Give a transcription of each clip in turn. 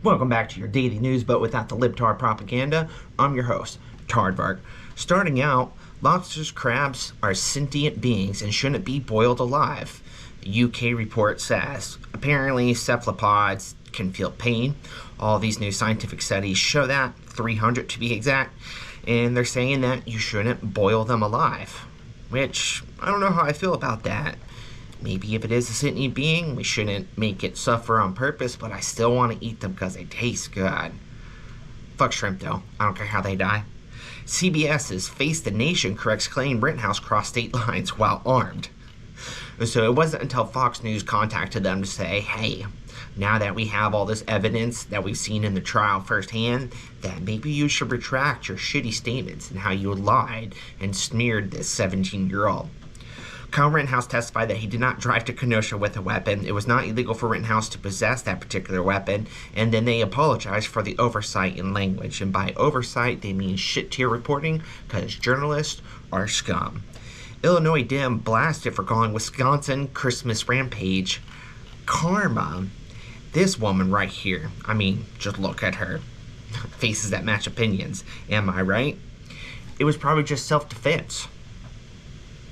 Welcome back to your daily news, but without the libtard propaganda. I'm your host, Aardvarks. Starting out, lobsters, crabs are sentient beings and shouldn't be boiled alive. A UK report says, apparently cephalopods can feel pain. All these new scientific studies show that, 300 to be exact, and they're saying that you shouldn't boil them alive. Which, I don't know how I feel about that. Maybe if it is a sentient being, we shouldn't make it suffer on purpose, but I still want to eat them because they taste good. Fuck shrimp though, I don't care how they die. CBS's Face The Nation corrects claim Rittenhouse crossed state lines while armed. So it wasn't until Fox News contacted them to say, hey, now that we have all this evidence that we've seen in the trial firsthand, that maybe you should retract your shitty statements and how you lied and smeared this 17-year-old. Kyle Rittenhouse testified that he did not drive to Kenosha with a weapon. It was not illegal for Rittenhouse to possess that particular weapon, and then they apologized for the oversight in language. And by oversight, they mean shit-tier reporting, because journalists are scum. Illinois Dem blasted for calling Wisconsin Christmas rampage karma. This woman right here, I mean, just look at her. Faces that match opinions. Am I right? It was probably just self-defense.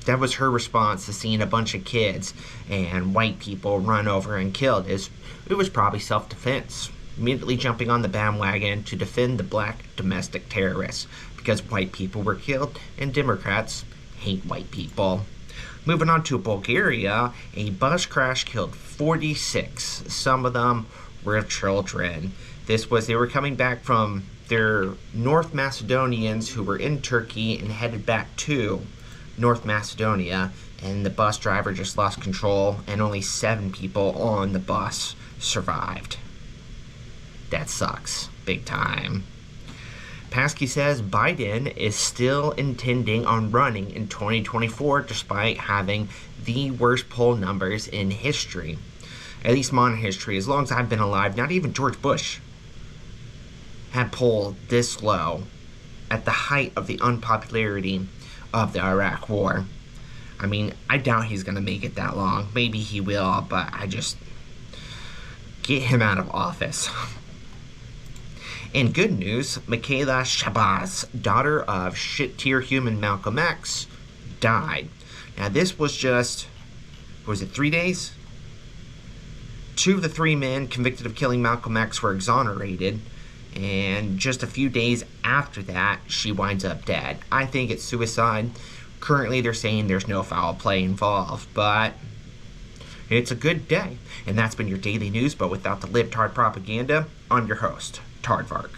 That was her response to seeing a bunch of kids and white people run over and killed. It was probably self-defense. Immediately jumping on the bandwagon to defend the black domestic terrorists because white people were killed and Democrats hate white people. Moving on to Bulgaria, a bus crash killed 46. Some of them were children. They were coming back from their North Macedonians who were in Turkey and headed back to North Macedonia, and the bus driver just lost control and only 7 people on the bus survived. That sucks big time. Paskey says Biden is still intending on running in 2024 despite having the worst poll numbers in history. At least modern history. As long as I've been alive, not even George Bush had polled this low at the height of the unpopularity of the Iraq War. I mean, I doubt he's going to make it that long. Maybe he will, but get him out of office. In good news, Michaela Shabazz, daughter of shit-tier human Malcolm X, died. Now this was just, was it 3 days? 2 of the 3 men convicted of killing Malcolm X were exonerated. And just a few days after that, she winds up dead. I think it's suicide. Currently, they're saying there's no foul play involved, but it's a good day. And that's been your daily news, but without the libtard propaganda. I'm your host, Aardvarks.